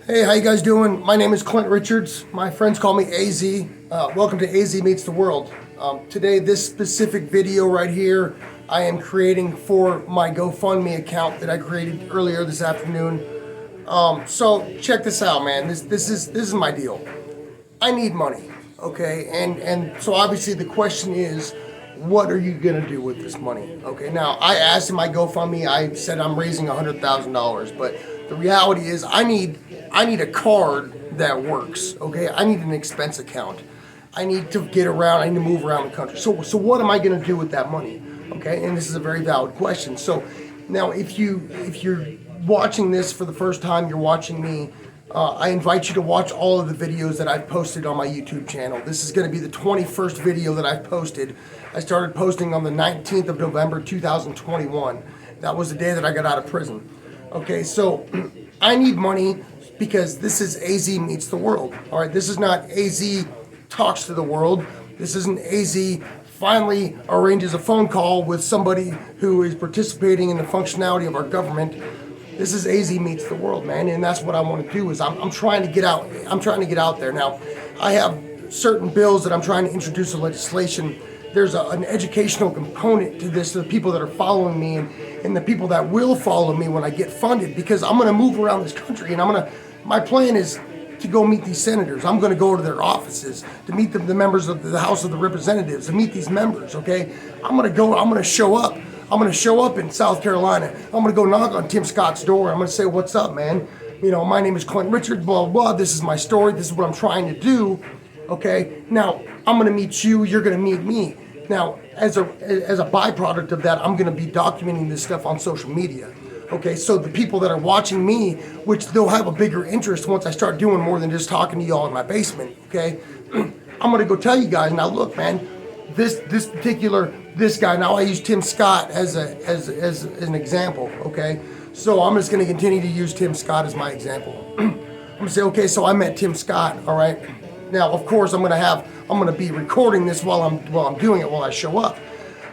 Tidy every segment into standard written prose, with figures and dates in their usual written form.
Hey, how you guys doing? My name is Clint Richards. My friends call me AZ. Welcome to AZ Meets the World. Today, this specific video right here, I am creating for my GoFundMe account that I created earlier this afternoon. So check this out, man. This is my deal. I need money, okay? And so obviously the question is, what are you gonna do with this money? Okay, now I asked in my GoFundMe, I said I'm raising $100,000, but the reality is I need a card that works. Okay, I need an expense account. I need to get around. I need to move around the country. So what am I gonna do with that money? Okay, and this is a very valid question. So now if you're watching this for the first time, you're watching me. I invite you to watch all of the videos that I've posted on my YouTube channel. This is going to be the 21st video that I've posted. I started posting on the 19th of November 2021. That was the day that I got out of prison. Okay, so I need money because this is AZ Meets the World. All right, this is not AZ Talks to the World. This isn't AZ finally arranges a phone call with somebody who is participating in the functionality of our government. This is AZ Meets the World, man, and that's what I want to do. Is I'm trying to get out. I'm trying to get out there. Now, I have certain bills that I'm trying to introduce to legislation. There's an educational component to this, to the people that are following me and the people that will follow me when I get funded, because I'm going to move around this country, and my plan is to go meet these senators. I'm going to go to their offices to meet the members of the House of the Representatives, to meet these members. Okay, I'm going to show up. I'm going to show up in South Carolina. I'm going to go knock on Tim Scott's door. I'm going to say, "What's up, man? You know, my name is Clint Richards, blah, blah, blah. This is my story. This is what I'm trying to do." Okay? Now, I'm going to meet you. You're going to meet me. Now, as a byproduct of that, I'm going to be documenting this stuff on social media. Okay? So the people that are watching me, which they'll have a bigger interest once I start doing more than just talking to y'all in my basement. Okay? I'm going to go tell you guys, now look, man, this guy, now I use Tim Scott as an example, okay? So I'm just gonna continue to use Tim Scott as my example. I'm gonna say, okay, so I met Tim Scott, all right? Now, of course, I'm gonna be recording this while I'm doing it, while I show up.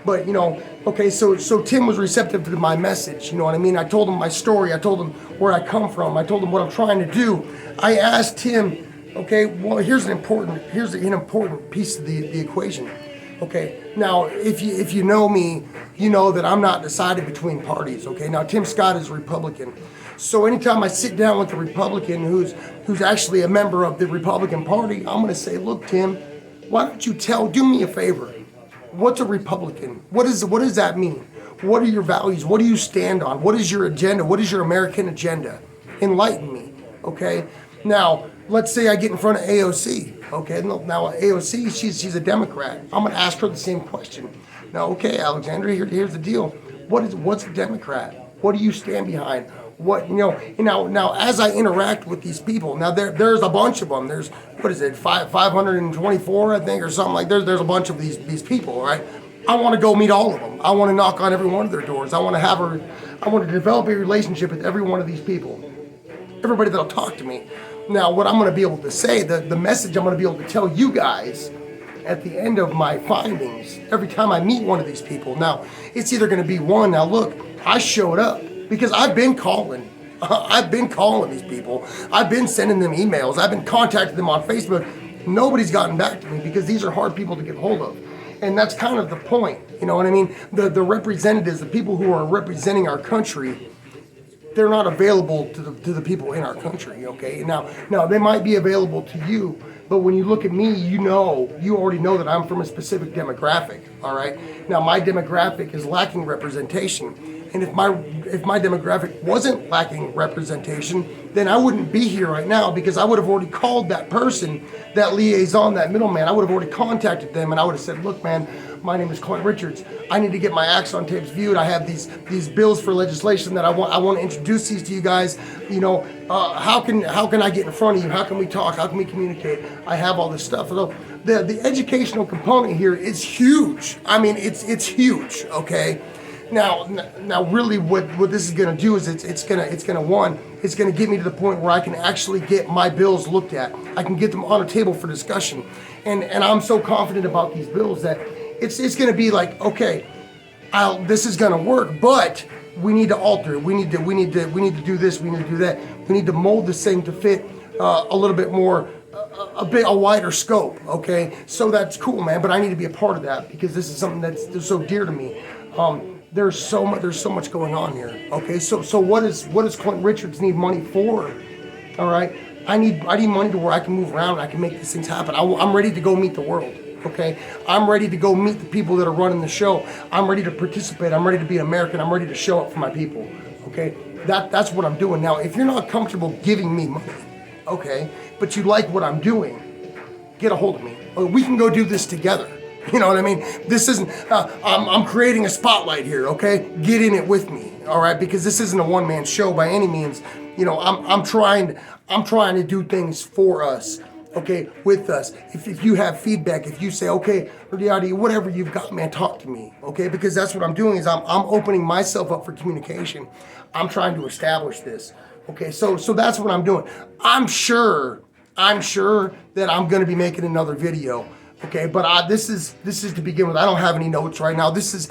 But, you know, okay, so Tim was receptive to my message, you know what I mean? I told him my story, I told him where I come from, I told him what I'm trying to do. I asked him, okay, well, here's an important piece of the equation. Okay, now if you know me, you know that I'm not decided between parties. Okay, now Tim Scott is a Republican, so anytime I sit down with a Republican who's actually a member of the Republican Party, I'm going to say, look, Tim, why don't you do me a favor? What's a Republican? What does that mean? What are your values? What do you stand on? What is your agenda? What is your American agenda? Enlighten me. Okay, now let's say I get in front of AOC. Okay, now AOC, she's a Democrat. I'm gonna ask her the same question. Now, okay, Alexandra, here's the deal. What's a Democrat? What do you stand behind? What, now as I interact with these people, now there's a bunch of them. There's, what is it, 524, I think, or something like. There's a bunch of these people, right? I want to go meet all of them. I want to knock on every one of their doors. I want to develop a relationship with every one of these people. Everybody that'll talk to me. Now, what I'm going to be able to say, the message I'm going to be able to tell you guys at the end of my findings, every time I meet one of these people. Now, it's either going to be one, now look, I showed up because I've been calling. I've been calling these people. I've been sending them emails. I've been contacting them on Facebook. Nobody's gotten back to me because these are hard people to get hold of. And that's kind of the point, you know what I mean? The representatives, the people who are representing our country, they're not available to the people in our country, okay? Now they might be available to you, but when you look at me, you already know that I'm from a specific demographic, all right? Now my demographic is lacking representation, and if my demographic wasn't lacking representation, then I wouldn't be here right now, because I would have already called that person, that liaison, that middleman. I would have already contacted them, and I would have said, look, man, my name is Clint Richards. I need to get my acts on tapes viewed. I have these bills for legislation that I want to introduce these to you guys. You know, how can I get in front of you? How can we talk? How can we communicate? I have all this stuff. So the educational component here is huge. I mean, it's huge. Okay. Now, really, what this is going to do is it's going to get me to the point where I can actually get my bills looked at. I can get them on a table for discussion, and I'm so confident about these bills that it's going to be like, okay, this is going to work, but we need to alter it. We need to do this. We need to do that. We need to mold this thing to fit a little bit more, a wider scope. Okay, so that's cool, man. But I need to be a part of that because this is something that's so dear to me. There's so much going on here. Okay, so what does Clint Richards need money for? All right, I need money to where I can move around and I can make these things happen. I'm ready to go meet the world. Okay, I'm ready to go meet the people that are running the show. I'm ready to participate. I'm ready to be an American. I'm ready to show up for my people. Okay, that's what I'm doing now. If you're not comfortable giving me money, okay, but you like what I'm doing, get a hold of me. We can go do this together. You know what I mean? This isn't. I'm creating a spotlight here. Okay, get in it with me. All right, because this isn't a one-man show by any means. You know, I'm trying to do things for us. Okay, with us. If you have feedback, if you say, okay, Rudyardi, whatever you've got, man, talk to me. Okay, because that's what I'm doing is I'm opening myself up for communication. I'm trying to establish this. Okay, so that's what I'm doing. I'm sure that I'm going to be making another video. Okay, but this is to begin with. I don't have any notes right now. This is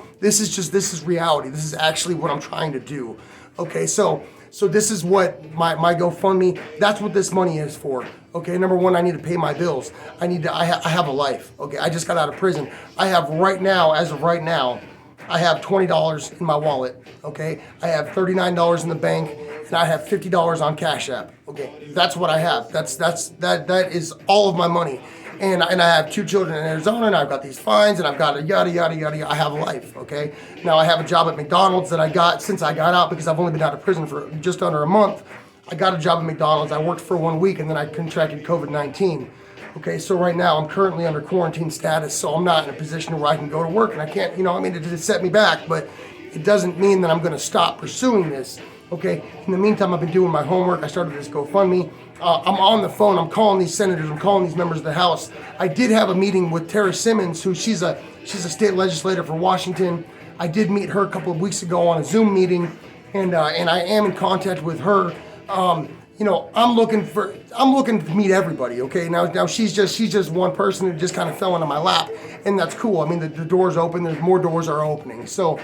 reality. This is actually what I'm trying to do. Okay, so this is what my GoFundMe, that's what this money is for. Okay, number one, I need to pay my bills. I have a life. Okay, I just got out of prison. I have as of right now, I have $20 in my wallet. Okay, I have $39 in the bank, and I have $50 on Cash App. Okay, that's what I have. That is all of my money. And I have 2 children in Arizona, and I've got these fines, and I've got a yada, yada, yada, yada. I have a life, okay? Now, I have a job at McDonald's that I got since I got out because I've only been out of prison for just under a month. I got a job at McDonald's. I worked for 1 week, and then I contracted COVID-19. Okay, so right now, I'm currently under quarantine status, so I'm not in a position where I can go to work, and I can't, it set me back, but it doesn't mean that I'm going to stop pursuing this. Okay, in the meantime, I've been doing my homework. I started this GoFundMe. I'm on the phone. I'm calling these senators. I'm calling these members of the House. I did have a meeting with Tara Simmons, who she's a state legislator for Washington. I did meet her a couple of weeks ago on a Zoom meeting, and I am in contact with her. I'm looking to meet everybody. Okay, now she's just one person who just kind of fell into my lap, and that's cool. I mean, the door's open. There's more doors are opening. So.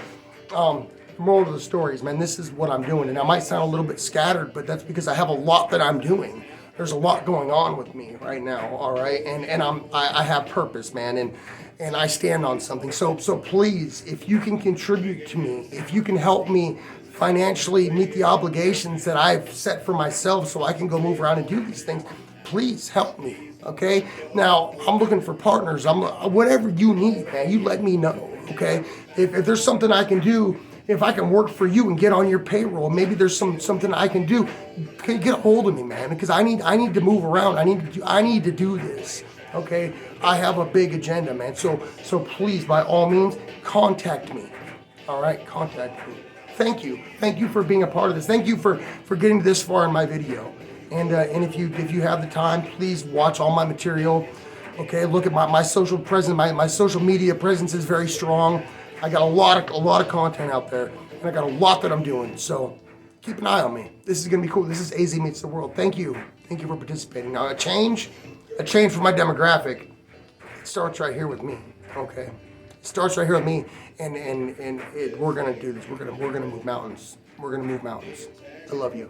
The moral of the story is, man, this is what I'm doing. And I might sound a little bit scattered, but that's because I have a lot that I'm doing. There's a lot going on with me right now, all right? And I have purpose, man, and I stand on something. So please, if you can contribute to me, if you can help me financially meet the obligations that I've set for myself so I can go move around and do these things, please help me, okay? Now, I'm looking for partners. Whatever you need, man, you let me know, okay? If there's something I can do, if I can work for you and get on your payroll, maybe there's something I can do. Get a hold of me, man, because I need to move around. I need to do this. Okay, I have a big agenda, man. So please, by all means, contact me. All right, contact me. Thank you for being a part of this. Thank you for getting this far in my video. And if you have the time, please watch all my material. Okay, look at my social presence. My social media presence is very strong. I got a lot of content out there, and I got a lot that I'm doing. So keep an eye on me. This is gonna be cool. This is AZ Meets the World. Thank you for participating. Now a change for my demographic. It starts right here with me. Okay, it starts right here with me, and we're gonna do this. We're gonna move mountains. We're gonna move mountains. I love you.